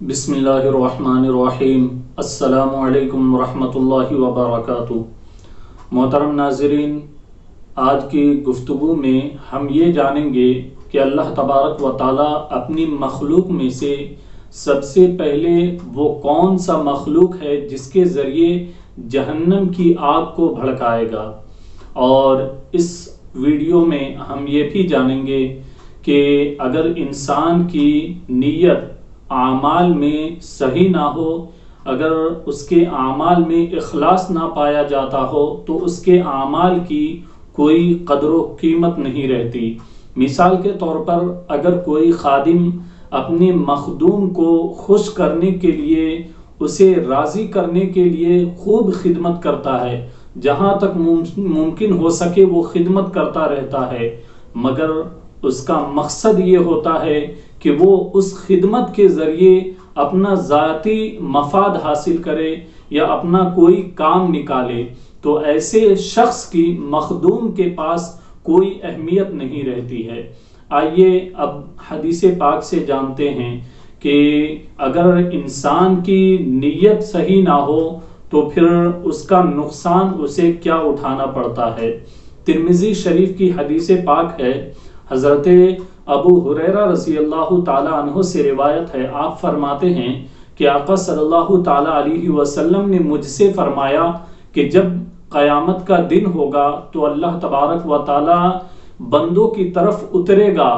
بسم اللہ الرحمن الرحیم۔ السلام علیکم ورحمتہ اللہ وبرکاتہ۔ محترم ناظرین، آج کی گفتگو میں ہم یہ جانیں گے کہ اللہ تبارک و تعالیٰ اپنی مخلوق میں سے سب سے پہلے وہ کون سا مخلوق ہے جس کے ذریعے جہنم کی آگ کو بھڑکائے گا، اور اس ویڈیو میں ہم یہ بھی جانیں گے کہ اگر انسان کی نیت اعمال میں صحیح نہ ہو، اگر اس کے اعمال میں اخلاص نہ پایا جاتا ہو تو اس کے اعمال کی کوئی قدر و قیمت نہیں رہتی۔ مثال کے طور پر اگر کوئی خادم اپنے مخدوم کو خوش کرنے کے لیے، اسے راضی کرنے کے لیے خوب خدمت کرتا ہے، جہاں تک ممکن ہو سکے وہ خدمت کرتا رہتا ہے، مگر اس کا مقصد یہ ہوتا ہے کہ وہ اس خدمت کے ذریعے اپنا ذاتی مفاد حاصل کرے یا اپنا کوئی کام نکالے، تو ایسے شخص کی مخدوم کے پاس کوئی اہمیت نہیں رہتی ہے۔ آئیے اب حدیث پاک سے جانتے ہیں کہ اگر انسان کی نیت صحیح نہ ہو تو پھر اس کا نقصان اسے کیا اٹھانا پڑتا ہے۔ ترمذی شریف کی حدیث پاک ہے، حضرت ابو ہریرہ رضی اللہ تعالی عنہ سے روایت ہے، آپ فرماتے ہیں کہ آقا صلی اللہ تعالی علیہ وسلم نے مجھ سے فرمایا کہ جب قیامت کا دن ہوگا تو اللہ تبارک و تعالی بندوں کی طرف اترے گا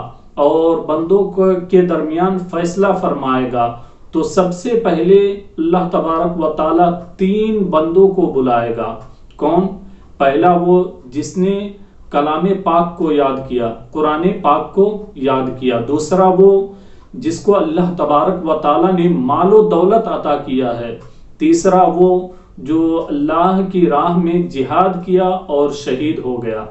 اور بندوں کے درمیان فیصلہ فرمائے گا، تو سب سے پہلے اللہ تبارک و تعالی 3 بندوں کو بلائے گا۔ کون؟ پہلا وہ جس نے کلام پاک کو یاد کیا، قرآن پاک کو یاد کیا۔ دوسرا وہ جس کو اللہ تبارک و تعالی نے مال و دولت عطا کیا ہے۔ تیسرا وہ جو اللہ کی راہ میں جہاد کیا اور شہید ہو گیا۔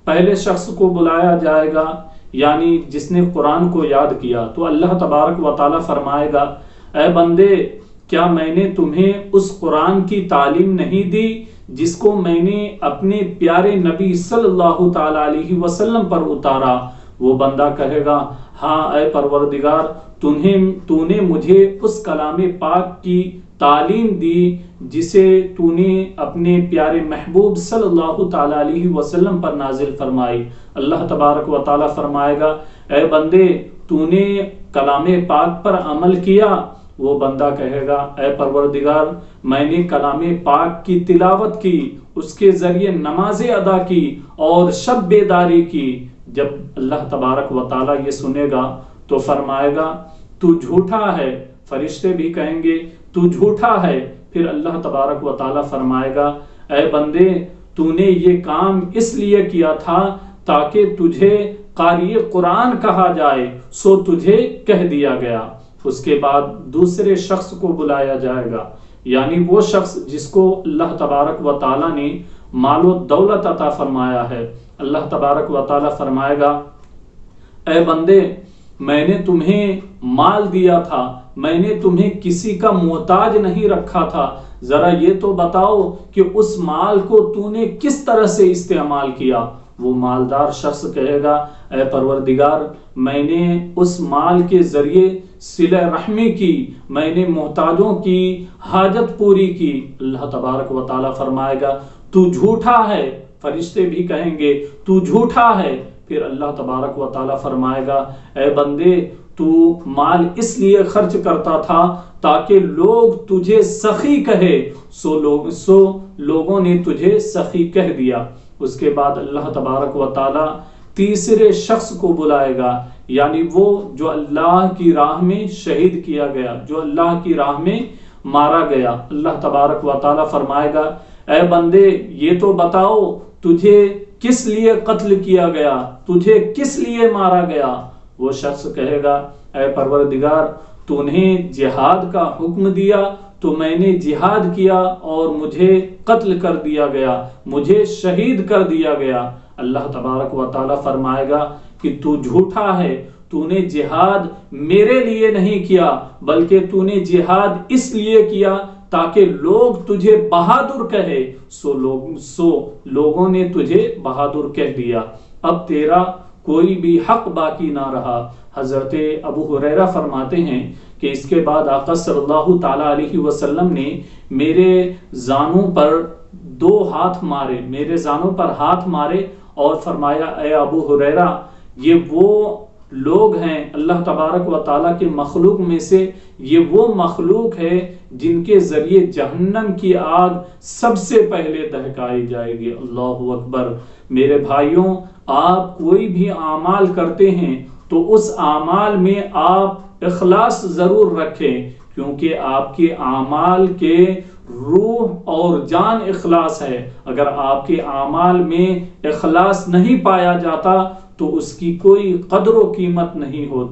پہلے شخص کو بلایا جائے گا، یعنی جس نے قرآن کو یاد کیا، تو اللہ تبارک و تعالی فرمائے گا، اے بندے، کیا میں نے تمہیں اس قرآن کی تعلیم نہیں دی جس کو میں نے اپنے پیارے نبی صلی اللہ تعالی علیہ وسلم پر اتارا؟ وہ بندہ کہے گا، ہاں اے پروردگار، تو نے مجھے اس کلام پاک کی تعلیم دی جسے تو نے اپنے پیارے محبوب صلی اللہ تعالی علیہ وسلم پر نازل فرمائی۔ اللہ تبارک و تعالی فرمائے گا، اے بندے، تو نے کلام پاک پر عمل کیا؟ وہ بندہ کہے گا، اے پروردگار، میں نے کلام پاک کی تلاوت کی، اس کے ذریعے نمازیں ادا کی اور شب بیداری کی۔ جب اللہ تبارک و تعالی یہ سنے گا تو فرمائے گا، تو جھوٹا ہے۔ فرشتے بھی کہیں گے، تو جھوٹا ہے۔ پھر اللہ تبارک و تعالی فرمائے گا، اے بندے، تو نے یہ کام اس لیے کیا تھا تاکہ تجھے قاری قرآن کہا جائے، سو تجھے کہہ دیا گیا۔ اس کے بعد دوسرے شخص کو بلایا جائے گا، یعنی وہ شخص جس کو اللہ تبارک و تعالی نے مال و دولت عطا فرمایا ہے۔ اللہ تبارک و تعالی فرمائے گا، اے بندے، میں نے تمہیں مال دیا تھا، میں نے تمہیں کسی کا محتاج نہیں رکھا تھا، ذرا یہ تو بتاؤ کہ اس مال کو تو نے کس طرح سے استعمال کیا؟ وہ مالدار شخص کہے گا، اے پروردگار، میں نے اس مال کے ذریعے صلہ رحمی کی، میں نے محتاجوں کی حاجت پوری کی۔ اللہ تبارک و تعالی فرمائے گا، تو جھوٹا ہے۔ فرشتے بھی کہیں گے، تو جھوٹا ہے۔ پھر اللہ تبارک و تعالی فرمائے گا، اے بندے، تو مال اس لیے خرچ کرتا تھا تاکہ لوگ تجھے سخی کہے، سو لوگوں نے تجھے سخی کہہ دیا۔ اس کے بعد اللہ تبارک و تعالی تیسرے شخص کو بلائے گا، یعنی وہ جو اللہ کی راہ میں شہید کیا گیا، جو اللہ کی راہ میں مارا گیا۔ اللہ تبارک و تعالی فرمائے گا، اے بندے، یہ تو بتاؤ تجھے کس لیے قتل کیا گیا، تجھے کس لیے مارا گیا؟ وہ شخص کہے گا، اے پروردگار، تو نے جہاد کا حکم دیا تو میں نے جہاد کیا اور مجھے قتل کر دیا گیا، مجھے شہید کر دیا گیا۔ اللہ تبارک و تعالی فرمائے گا کہ تو جھوٹا ہے، تو نے جہاد میرے لیے نہیں کیا، بلکہ تو نے جہاد اس لیے کیا تاکہ لوگ تجھے بہادر کہے، سو لوگوں نے تجھے بہادر کہہ دیا، اب تیرا کوئی بھی حق باقی نہ رہا۔ حضرت ابو ہریرہ فرماتے ہیں کہ کہ اس کے بعد آقا صلی اللہ تعالیٰ علیہ وسلم نے میرے زانوں پر 2 ہاتھ مارے، میرے زانوں پر ہاتھ مارے اور فرمایا اے ابو ہریرہ، یہ وہ لوگ ہیں اللہ تبارک و تعالیٰ کے مخلوق میں سے، یہ وہ مخلوق ہے جن کے ذریعے جہنم کی آگ سب سے پہلے دہکائی جائے گی۔ اللہ اکبر۔ میرے بھائیوں، آپ کوئی بھی اعمال کرتے ہیں تو اس اعمال میں آپ اخلاص ضرور رکھیں، کیونکہ آپ کے اعمال کے روح اور جان اخلاص ہے۔ اگر آپ کے اعمال میں اخلاص نہیں پایا جاتا تو اس کی کوئی قدر و قیمت نہیں ہوتی۔